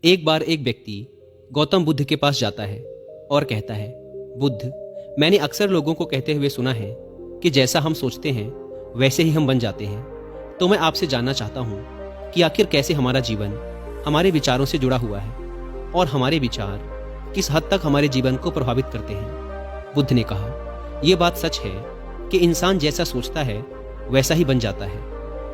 एक बार एक व्यक्ति गौतम बुद्ध के पास जाता है और कहता है, बुद्ध, मैंने अक्सर लोगों को कहते हुए सुना है कि जैसा हम सोचते हैं वैसे ही हम बन जाते हैं। तो मैं आपसे जानना चाहता हूँ कि आखिर कैसे हमारा जीवन हमारे विचारों से जुड़ा हुआ है और हमारे विचार किस हद तक हमारे जीवन को प्रभावित करते हैं। बुद्ध ने कहा, यह बात सच है कि इंसान जैसा सोचता है वैसा ही बन जाता है।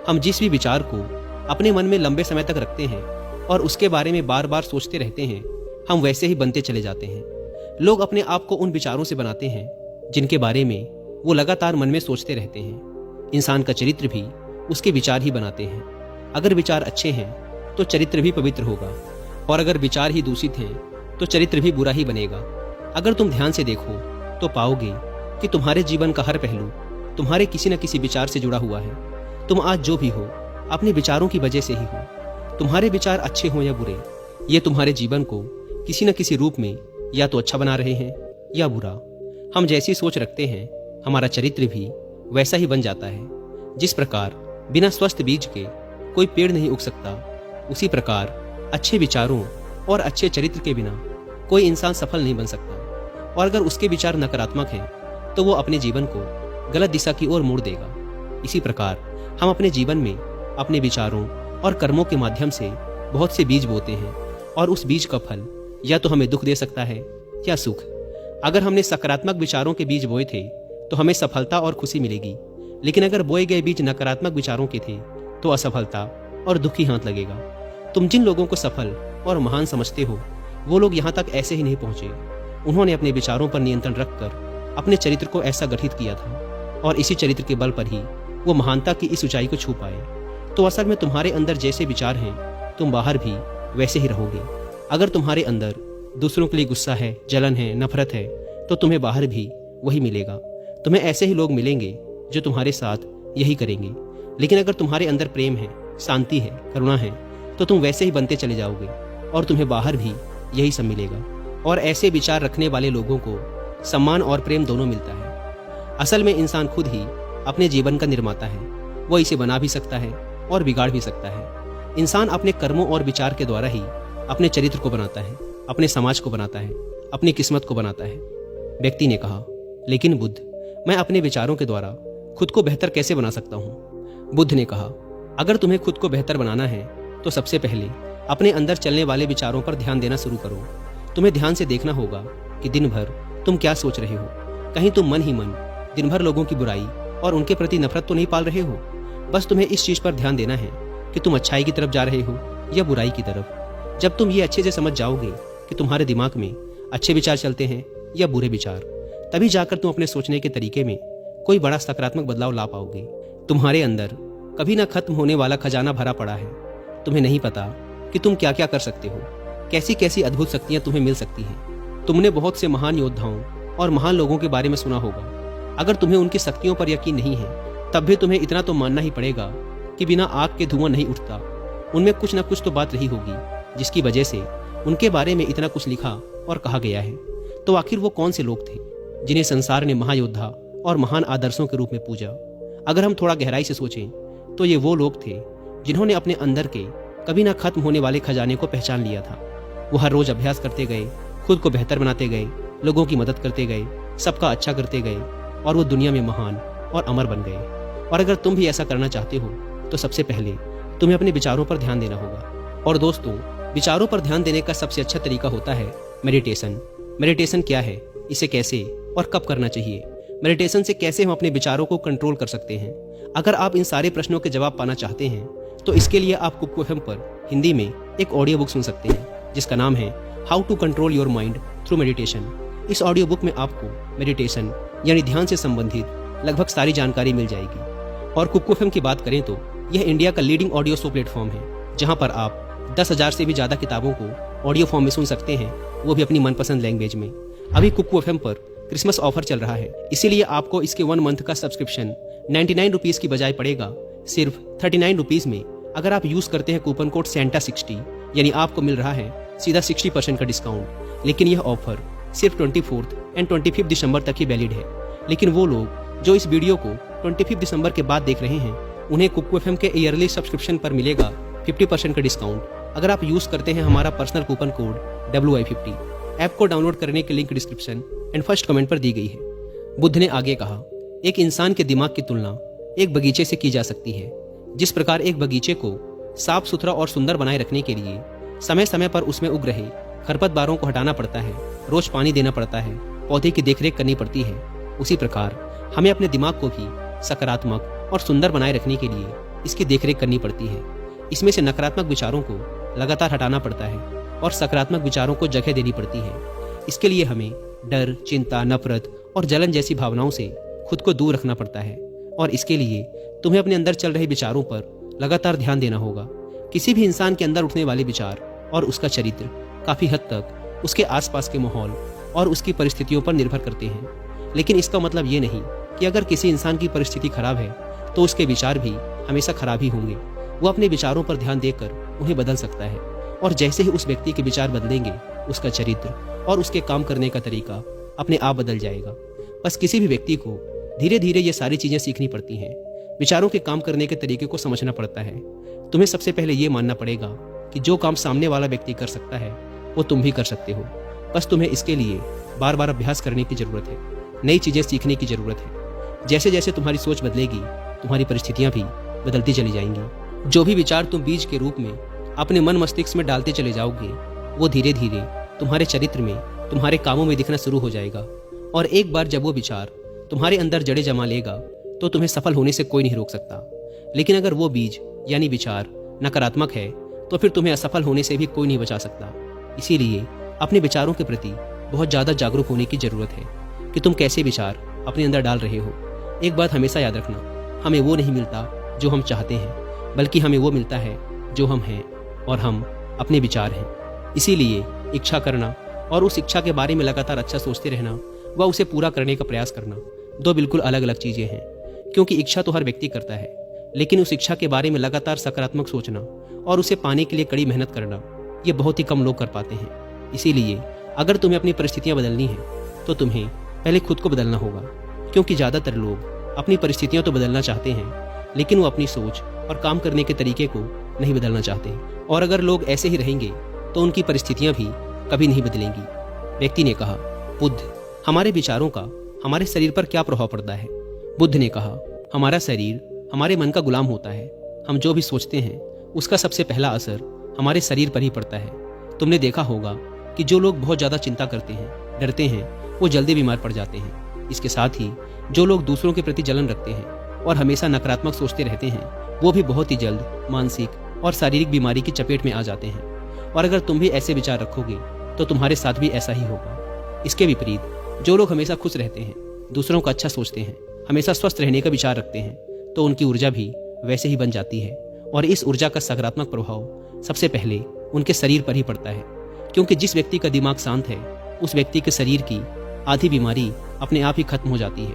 हम जिस भी विचार को अपने मन में लंबे समय तक रखते हैं और उसके बारे में बार बार सोचते रहते हैं, हम वैसे ही बनते चले जाते हैं। लोग अपने आप को उन विचारों से बनाते हैं जिनके बारे में वो लगातार मन में सोचते रहते हैं। इंसान का चरित्र भी उसके विचार ही बनाते हैं। अगर विचार अच्छे हैं तो चरित्र भी पवित्र होगा, और अगर विचार ही दूषित हैं तो चरित्र भी बुरा ही बनेगा। अगर तुम ध्यान से देखो तो पाओगे कि तुम्हारे जीवन का हर पहलू तुम्हारे किसी न किसी विचार से जुड़ा हुआ है। तुम आज जो भी हो अपने विचारों की वजह से ही हो। तुम्हारे विचार अच्छे हों या बुरे, ये तुम्हारे जीवन को किसी न किसी रूप में या तो अच्छा बना रहे हैं या बुरा। हम जैसी सोच रखते हैं हमारा चरित्र भी वैसा ही बन जाता है। जिस प्रकार बिना स्वस्थ बीज के कोई पेड़ नहीं उग सकता, उसी प्रकार अच्छे विचारों और अच्छे चरित्र के बिना कोई इंसान सफल नहीं बन सकता। और अगर उसके विचार नकारात्मक हैं तो वो अपने जीवन को गलत दिशा की ओर मोड़ देगा। इसी प्रकार हम अपने जीवन में अपने विचारों और कर्मों के माध्यम से बहुत से बीज बोते हैं, और उस बीज का फल या तो हमें दुख दे सकता है या सुख। अगर हमने सकारात्मक विचारों के बीज बोए थे तो हमें सफलता और खुशी मिलेगी, लेकिन अगर बोए गए बीज नकारात्मक विचारों के थे तो असफलता और दुख ही हाथ लगेगा। तुम जिन लोगों को सफल और महान समझते हो वो लोग यहाँ तक ऐसे ही नहीं पहुंचे। उन्होंने अपने विचारों पर नियंत्रण रखकर अपने चरित्र को ऐसा गठित किया था, और इसी चरित्र के बल पर ही वो महानता की इस ऊंचाई को छू पाए। तो असल में तुम्हारे अंदर जैसे विचार हैं तुम बाहर भी वैसे ही रहोगे। अगर तुम्हारे अंदर दूसरों के लिए गुस्सा है, जलन है, नफरत है, तो तुम्हें बाहर भी वही मिलेगा। तुम्हें ऐसे ही लोग मिलेंगे जो तुम्हारे साथ यही करेंगे। लेकिन अगर तुम्हारे अंदर प्रेम है, शांति है, करुणा है, तो तुम वैसे ही बनते चले जाओगे और तुम्हें बाहर भी यही सब मिलेगा। और ऐसे विचार रखने वाले लोगों को सम्मान और प्रेम दोनों मिलता है। असल में इंसान खुद ही अपने जीवन का निर्माता है। वो इसे बना भी सकता है और बिगाड़ भी सकता है। इंसान अपने कर्मों और विचार के द्वारा ही अपने चरित्र को बनाता है, अपने समाज को बनाता है, अपनी किस्मत को बनाता है। व्यक्ति ने कहा, लेकिन बुद्ध, मैं अपने विचारों के द्वारा खुद को बेहतर कैसे बना सकता हूँ? बुद्ध ने कहा, अगर तुम्हें खुद को बेहतर बनाना है तो सबसे पहले अपने अंदर चलने वाले विचारों पर ध्यान देना शुरू करो। तुम्हें ध्यान से देखना होगा कि दिन भर तुम क्या सोच रहे हो। कहीं तुम मन ही मन दिन भर लोगों की बुराई और उनके प्रति नफरत तो नहीं पाल रहे हो। बस तुम्हें इस चीज पर ध्यान देना है कि तुम अच्छाई की तरफ जा रहे हो या बुराई की तरफ। जब तुम ये अच्छे से समझ जाओगे कि तुम्हारे दिमाग में अच्छे विचार चलते हैं या बुरे विचार, तभी जाकर तुम अपने सोचने के तरीके में कोई बड़ा सकारात्मक बदलाव ला पाओगे। तुम्हारे अंदर कभी ना खत्म होने वाला खजाना भरा पड़ा है। तुम्हें नहीं पता कि तुम क्या क्या कर सकते हो, कैसी कैसी अद्भुत शक्तियां तुम्हें मिल सकती हैं। तुमने बहुत से महान योद्धाओं और महान लोगों के बारे में सुना होगा। अगर तुम्हें उनकी शक्तियों पर यकीन नहीं है तब भी तुम्हें इतना तो मानना ही पड़ेगा कि बिना आग के धुआं नहीं उठता। उनमें कुछ न कुछ तो बात रही होगी जिसकी वजह से उनके बारे में इतना कुछ लिखा और कहा गया है। तो आखिर वो कौन से लोग थे जिन्हें संसार ने महायोद्धा और महान आदर्शों के रूप में पूजा? अगर हम थोड़ा गहराई से सोचें तो ये वो लोग थे जिन्होंने अपने अंदर के कभी ना खत्म होने वाले खजाने को पहचान लिया था। वो हर रोज अभ्यास करते गए, खुद को बेहतर बनाते गए, लोगों की मदद करते गए, सबका अच्छा करते गए, और वो दुनिया में महान और अमर बन गए। और अगर तुम भी ऐसा करना चाहते हो तो सबसे पहले तुम्हें अपने विचारों पर ध्यान देना होगा। और दोस्तों, विचारों पर ध्यान देने का सबसे अच्छा तरीका होता है मेडिटेशन। मेडिटेशन क्या है, इसे कैसे और कब करना चाहिए, मेडिटेशन से कैसे हम अपने विचारों को कंट्रोल कर सकते हैं? अगर आप इन सारे प्रश्नों के जवाब पाना चाहते हैं तो इसके लिए आप कुकू एफएम पर हिंदी में एक ऑडियो बुक सुन सकते हैं जिसका नाम है how to control your mind through meditation. इस ऑडियो बुक में आपको मेडिटेशन यानी ध्यान से संबंधित लगभग सारी जानकारी मिल जाएगी। और कुकू एफएम की बात करें तो यह इंडिया का लीडिंग ऑडियो शो प्लेटफॉर्म है जहां पर आप 10,000 से भी ज्यादा किताबों को ऑडियो फॉर्म में सुन सकते हैं, वो भी अपनी मनपसंद लैंग्वेज में। अभी कुकू एफएम पर क्रिसमस ऑफर चल रहा है, इसीलिए आपको इसके 1 मंथ का सब्सक्रिप्शन 99 रुपीज की बजाय पड़ेगा सिर्फ 39 रुपीज में। अगर आप यूज करते हैं कूपन कोड SANTA60, यानी आपको मिल रहा है सीधा 60% का डिस्काउंट। लेकिन यह ऑफर सिर्फ 24 एंड 25 दिसंबर तक ही वैलिड है। लेकिन वो लोग जो इस वीडियो को 25 दिसंबर के बाद देख रहे हैं उन्हें कुकू एफएम के ईयरली सब्सक्रिप्शन पर मिलेगा 50% का डिस्काउंट। अगर आप यूज करते हैं हमारा personal coupon code WI50। App को डाउनलोड करने की link description and first comment पर दी गई है। बुद्ध ने आगे कहा, एक इंसान के दिमाग की तुलना एक बगीचे से की जा सकती है। जिस प्रकार एक बगीचे को साफ सुथरा और सुंदर बनाए रखने के लिए समय समय पर उसमें उग रहे खरपतवारों को हटाना पड़ता है, रोज पानी देना पड़ता है, पौधे की देखरेख करनी पड़ती है, उसी प्रकार हमें अपने दिमाग को भी सकारात्मक और सुंदर बनाए रखने के लिए इसकी देखरेख करनी पड़ती है। इसमें से नकारात्मक विचारों को लगातार हटाना पड़ता है और सकारात्मक विचारों को जगह देनी पड़ती है। इसके लिए हमें डर, चिंता, नफरत और जलन जैसी भावनाओं से खुद को दूर रखना पड़ता है और इसके लिए तुम्हें अपने अंदर चल रहे विचारों पर लगातार ध्यान देना होगा। किसी भी इंसान के अंदर उठने वाले विचार और उसका चरित्र काफी हद तक उसके आसपास के माहौल और उसकी परिस्थितियों पर निर्भर करते हैं। लेकिन इसका मतलब ये नहीं कि अगर किसी इंसान की परिस्थिति खराब है तो उसके विचार भी हमेशा खराब ही होंगे। वो अपने विचारों पर ध्यान देकर उन्हें बदल सकता है और जैसे ही उस व्यक्ति के विचार बदलेंगे, उसका चरित्र और उसके काम करने का तरीका अपने आप बदल जाएगा। बस किसी भी व्यक्ति को धीरे धीरे ये सारी चीजें सीखनी पड़ती हैं। विचारों के काम करने के तरीके को समझना पड़ता है। तुम्हें सबसे पहले ये मानना पड़ेगा कि जो काम सामने वाला व्यक्ति कर सकता है वो तुम भी कर सकते हो। बस तुम्हें इसके लिए बार बार अभ्यास करने की जरूरत है, नई चीजें सीखने की जरूरत है। जैसे जैसे तुम्हारी सोच बदलेगी, तुम्हारी परिस्थितियां भी बदलती चली जाएंगी। जो भी विचार तुम बीज के रूप में अपने मन मस्तिष्क में डालते चले जाओगे, वो धीरे धीरे तुम्हारे चरित्र में, तुम्हारे कामों में दिखना शुरू हो जाएगा। और एक बार जब वो विचार तुम्हारे अंदर जड़ें जमा लेगा तो तुम्हें सफल होने से कोई नहीं रोक सकता। लेकिन अगर वो बीज यानी विचार नकारात्मक है तो फिर तुम्हें असफल होने से भी कोई नहीं बचा सकता। इसीलिए अपने विचारों के प्रति बहुत ज़्यादा जागरूक होने की जरूरत है कि तुम कैसे विचार अपने अंदर डाल रहे हो। एक बात हमेशा याद रखना, हमें वो नहीं मिलता जो हम चाहते हैं, बल्कि हमें वो मिलता है जो हम हैं और हम अपने विचार हैं। इसीलिए इच्छा करना और उस इच्छा के बारे में लगातार अच्छा सोचते रहना व उसे पूरा करने का प्रयास करना दो बिल्कुल अलग अलग चीज़ें हैं। क्योंकि इच्छा तो हर व्यक्ति करता है, लेकिन उस इच्छा के बारे में लगातार सकारात्मक सोचना और उसे पाने के लिए कड़ी मेहनत करना ये बहुत ही कम लोग कर पाते हैं। इसीलिए अगर तुम्हें अपनी परिस्थितियां बदलनी है तो तुम्हें पहले खुद को बदलना होगा। क्योंकि ज़्यादातर लोग अपनी परिस्थितियां तो बदलना चाहते हैं, लेकिन वो अपनी सोच और काम करने के तरीके को नहीं बदलना चाहते। और अगर लोग ऐसे ही रहेंगे तो उनकी परिस्थितियां भी कभी नहीं बदलेंगी। व्यक्ति ने कहा, बुद्ध, हमारे विचारों का हमारे शरीर पर क्या प्रभाव पड़ता है? बुद्ध ने कहा, हमारा शरीर हमारे मन का गुलाम होता है। हम जो भी सोचते हैं उसका सबसे पहला असर हमारे शरीर पर ही पड़ता है। तुमने देखा होगा कि जो लोग बहुत ज़्यादा चिंता करते हैं, डरते हैं, वो जल्दी बीमार पड़ जाते हैं। इसके साथ ही जो लोग दूसरों के प्रति जलन रखते हैं और हमेशा नकारात्मक सोचते रहते हैं, वो भी बहुत ही जल्द मानसिक और शारीरिक बीमारी की चपेट में आ जाते हैं। और अगर तुम भी ऐसे विचार रखोगे तो तुम्हारे साथ भी ऐसा ही होगा। इसके विपरीत जो लोग हमेशा खुश रहते हैं, दूसरों का अच्छा सोचते हैं, हमेशा स्वस्थ रहने का विचार रखते हैं, तो उनकी ऊर्जा भी वैसे ही बन जाती है। और इस ऊर्जा का सकारात्मक प्रभाव सबसे पहले उनके शरीर पर ही पड़ता है। क्योंकि जिस व्यक्ति का दिमाग शांत है, उस व्यक्ति के शरीर की आधी बीमारी अपने आप ही खत्म हो जाती है।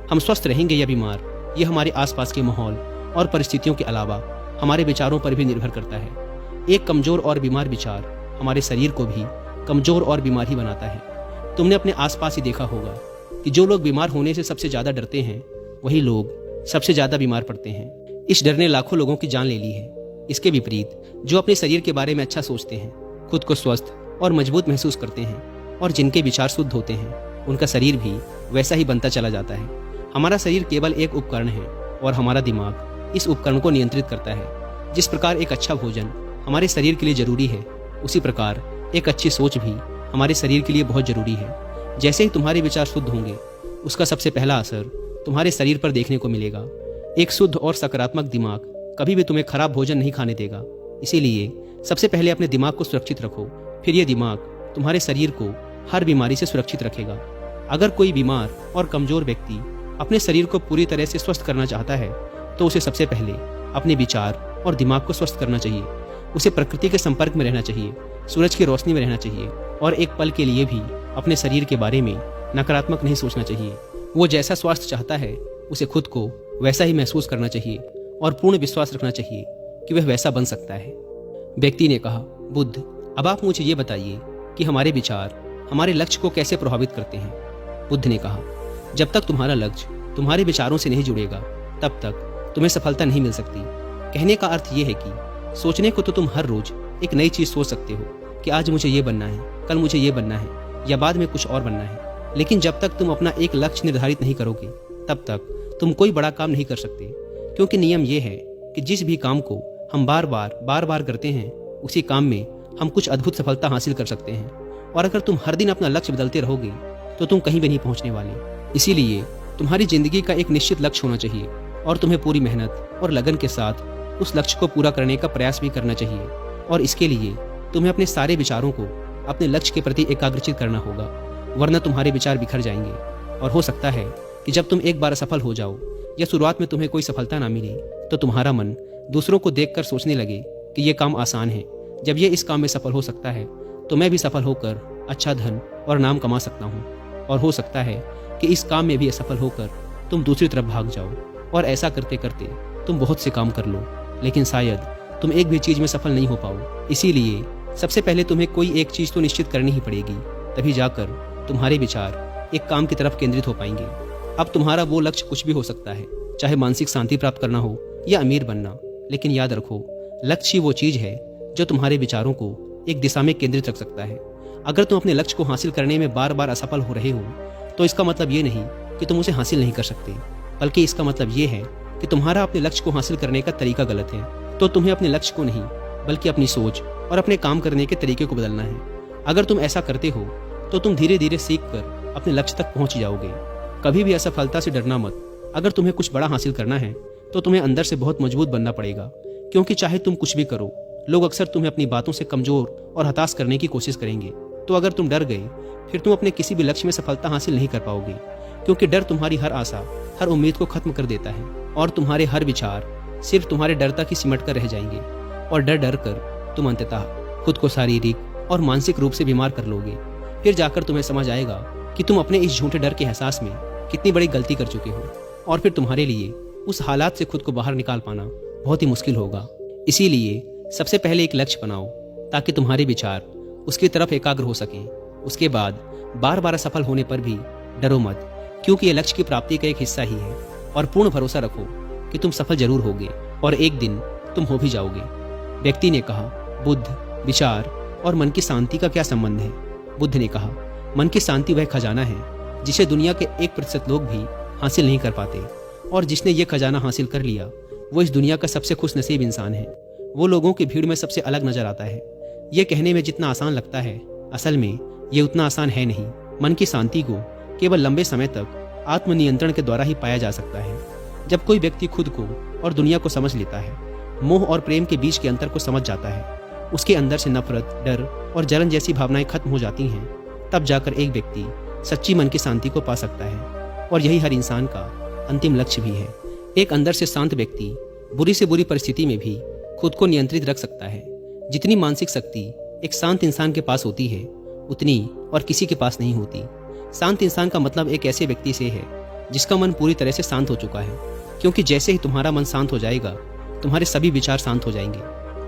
हम स्वस्थ रहेंगे या बीमार, यह हमारे आसपास के माहौल और परिस्थितियों के अलावा हमारे विचारों पर भी निर्भर करता है। एक कमजोर और बीमार विचार हमारे शरीर को भी कमजोर और बीमार ही बनाता है। तुमने अपने आसपास ही देखा होगा कि जो लोग बीमार होने से सबसे ज्यादा डरते हैं, वही लोग सबसे ज्यादा बीमार पड़ते हैं। इस डर ने लाखों लोगों की जान ले ली है। इसके विपरीत जो अपने शरीर के बारे में अच्छा सोचते हैं, खुद को स्वस्थ और मजबूत महसूस करते हैं और जिनके विचार शुद्ध होते हैं, उनका शरीर भी वैसा ही बनता चला जाता है। हमारा शरीर केवल एक उपकरण है और हमारा दिमाग इस उपकरण को नियंत्रित करता है। जिस प्रकार एक अच्छा भोजन हमारे शरीर के लिए जरूरी है, उसी प्रकार एक अच्छी सोच भी हमारे शरीर के लिए बहुत जरूरी है। जैसे ही तुम्हारे विचार शुद्ध होंगे, उसका सबसे पहला असर तुम्हारे शरीर पर देखने को मिलेगा। एक शुद्ध और सकारात्मक दिमाग कभी भी तुम्हें खराब भोजन नहीं खाने देगा। इसीलिए सबसे पहले अपने दिमाग को सुरक्षित रखो, फिर यह दिमाग तुम्हारे शरीर को हर बीमारी से सुरक्षित रखेगा। अगर कोई बीमार और कमजोर व्यक्ति अपने शरीर को पूरी तरह से स्वस्थ करना चाहता है, तो उसे सबसे पहले अपने विचार और दिमाग को स्वस्थ करना चाहिए। उसे प्रकृति के संपर्क में रहना चाहिए, सूरज की रोशनी में रहना चाहिए और एक पल के लिए भी अपने शरीर के बारे में नकारात्मक नहीं सोचना चाहिए। वो जैसा स्वास्थ्य चाहता है, उसे खुद को वैसा ही महसूस करना चाहिए और पूर्ण विश्वास रखना चाहिए कि वह वैसा बन सकता है। व्यक्ति ने कहा, बुद्ध, अब आप मुझे ये बताइए कि हमारे विचार हमारे लक्ष्य को कैसे प्रभावित करते हैं? बुद्ध ने कहा, जब तक तुम्हारा लक्ष्य तुम्हारे विचारों से नहीं जुड़ेगा, तब तक तुम्हें सफलता नहीं मिल सकती। कहने का अर्थ यह है कि सोचने को तो तुम हर रोज एक नई चीज़ सोच सकते हो कि आज मुझे ये बनना है, कल मुझे ये बनना है या बाद में कुछ और बनना है। लेकिन जब तक तुम अपना एक लक्ष्य निर्धारित नहीं करोगे तब तक तुम कोई बड़ा काम नहीं कर सकते, क्योंकि नियम ये है कि जिस भी काम को हम बार बार करते हैं उसी काम में हम कुछ अद्भुत सफलता हासिल कर सकते हैं। और अगर तुम हर दिन अपना लक्ष्य बदलते रहोगे तो तुम कहीं भी नहीं पहुंचने वाले। इसीलिए तुम्हारी जिंदगी का एक निश्चित लक्ष्य होना चाहिए और तुम्हें पूरी मेहनत और लगन के साथ उस लक्ष्य को पूरा करने का प्रयास भी करना चाहिए। और इसके लिए तुम्हें अपने सारे विचारों को अपने लक्ष्य के प्रति एकाग्रचित करना होगा, वरना तुम्हारे विचार बिखर जाएंगे। और हो सकता है कि जब तुम एक बार असफल हो जाओ या शुरुआत में तुम्हें कोई सफलता ना मिले तो तुम्हारा मन दूसरों को देखकर सोचने लगे कि ये काम आसान है, जब ये इस काम में सफल हो सकता है तो मैं भी सफल होकर अच्छा धन और नाम कमा सकता हूँ। और हो सकता है कि इस काम में भी असफल होकर तुम दूसरी तरफ भाग जाओ और ऐसा करते करते तुम बहुत से काम कर लो, लेकिन शायद तुम एक भी चीज़ में सफल नहीं हो पाओ। इसीलिए सबसे पहले तुम्हें कोई एक चीज़ तो निश्चित करनी ही पड़ेगी, तभी जाकर तुम्हारे विचार एक काम की तरफ केंद्रित हो पाएंगे। अब तुम्हारा वो लक्ष्य कुछ भी हो सकता है, चाहे मानसिक शांति प्राप्त करना हो या अमीर बनना, लेकिन याद रखो लक्ष्य ही वो चीज़ है जो तुम्हारे विचारों को एक दिशा में केंद्रित रख सकता है। अगर तुम अपने लक्ष्य को हासिल करने में बार बार असफल हो रहे हो तो इसका मतलब ये नहीं कि तुम उसे हासिल नहीं कर सकते, बल्कि इसका मतलब ये है कि तुम्हारा अपने लक्ष्य को हासिल करने का तरीका गलत है। तो तुम्हें अपने लक्ष्य को नहीं बल्कि अपनी सोच और अपने काम करने के तरीके को बदलना है। अगर तुम ऐसा करते हो तो तुम धीरे धीरे सीख कर अपने लक्ष्य तक पहुंच जाओगे। कभी भी असफलता से डरना मत। अगर तुम्हें कुछ बड़ा हासिल करना है तो तुम्हें अंदर से बहुत मजबूत बनना पड़ेगा, क्योंकि चाहे तुम कुछ भी करो लोग अक्सर तुम्हें अपनी बातों से कमजोर और हताश करने की कोशिश करेंगे। तो अगर तुम डर गए फिर तुम अपने किसी भी लक्ष्य में सफलता हासिल नहीं कर पाओगे, क्योंकि डर तुम्हारी हर आशा, हर उम्मीद को खत्म कर देता है और तुम्हारे हर विचार सिर्फ तुम्हारे डर तक ही सिमट कर रह जाएंगे। और डर डर कर तुम अंततः खुद को शारीरिक और मानसिक रूप से बीमार कर लोगे। फिर जाकर तुम्हें समझ आएगा कि तुम अपने इस झूठे डर के एहसास में कितनी बड़ी गलती कर चुके हो, और फिर तुम्हारे लिए उस हालात से खुद को बाहर निकाल पाना बहुत ही मुश्किल होगा। इसीलिए सबसे पहले एक लक्ष्य बनाओ ताकि तुम्हारे विचार उसकी तरफ एकाग्र हो सकें। उसके बाद बार बार असफल होने पर भी डरो मत, क्योंकि ये लक्ष्य की प्राप्ति का एक हिस्सा ही है। और पूर्ण भरोसा रखो कि तुम सफल जरूर होगे और एक दिन तुम हो भी जाओगे। व्यक्ति ने कहा, बुद्ध, विचार और मन की शांति का क्या संबंध है? बुद्ध ने कहा, मन की शांति वह खजाना है जिसे दुनिया के 1% लोग भी हासिल नहीं कर पाते, और जिसने ये खजाना हासिल कर लिया वो इस दुनिया का सबसे खुशनसीब इंसान है। वो लोगों की भीड़ में सबसे अलग नजर आता है। ये कहने में जितना आसान लगता है, असल में ये उतना आसान है नहीं। मन की शांति को केवल लंबे समय तक आत्मनियंत्रण के द्वारा ही पाया जा सकता है। जब कोई व्यक्ति खुद को और दुनिया को समझ लेता है, मोह और प्रेम के बीच के अंतर को समझ जाता है, उसके अंदर से नफरत, डर और जलन जैसी भावनाएं खत्म हो जाती हैं, तब जाकर एक व्यक्ति सच्ची मन की शांति को पा सकता है। और यही हर इंसान का अंतिम लक्ष्य भी है। एक अंदर से शांत व्यक्ति बुरी से बुरी परिस्थिति में भी खुद को नियंत्रित रख सकता है। जितनी मानसिक शक्ति एक शांत इंसान के पास होती है उतनी और किसी के पास नहीं होती। शांत इंसान का मतलब एक ऐसे व्यक्ति से है जिसका मन पूरी तरह से शांत हो चुका है, क्योंकि जैसे ही तुम्हारा मन शांत हो जाएगा तुम्हारे सभी विचार शांत हो जाएंगे,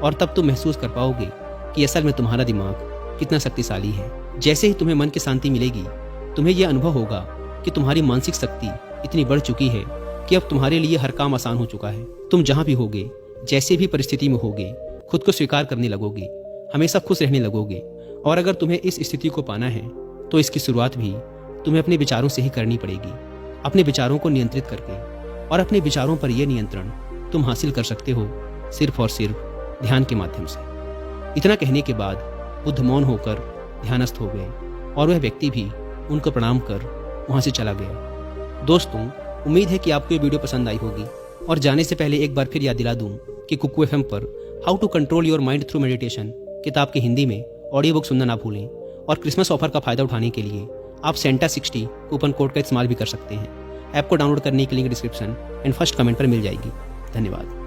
और तब तुम महसूस कर पाओगे कि असल में तुम्हारा दिमाग कितना शक्तिशाली है। जैसे ही तुम्हें मन की शांति मिलेगी तुम्हें यह अनुभव होगा कि तुम्हारी मानसिक शक्ति इतनी बढ़ चुकी है कि अब तुम्हारे लिए हर काम आसान हो चुका है। तुम जहाँ भी होगे, जैसे भी परिस्थिति में होगे, खुद को स्वीकार करने लगोगे, हमेशा खुश रहने लगोगे। और अगर तुम्हें इस स्थिति को पाना है तो इसकी शुरुआत भी तुम्हें अपने विचारों से ही करनी पड़ेगी, अपने विचारों को नियंत्रित करके। और अपने विचारों पर यह नियंत्रण तुम हासिल कर सकते हो सिर्फ और सिर्फ ध्यान के माध्यम से। इतना कहने के बाद बुद्ध मौन होकर ध्यानस्थ हो गए और वह व्यक्ति भी उनको प्रणाम कर वहां से चला गया। दोस्तों, उम्मीद है कि आपको ये वीडियो पसंद आई होगी। और जाने से पहले एक बार फिर याद दिला दूं कि कुकू FM पर how to control your mind through meditation किताब की हिंदी में ऑडियो बुक सुनना ना भूलें। और क्रिसमस ऑफर का फायदा उठाने के लिए आप सेंटा 60 कूपन कोड का इस्तेमाल भी कर सकते हैं। ऐप को डाउनलोड करने की link description and first comment पर मिल जाएगी। धन्यवाद।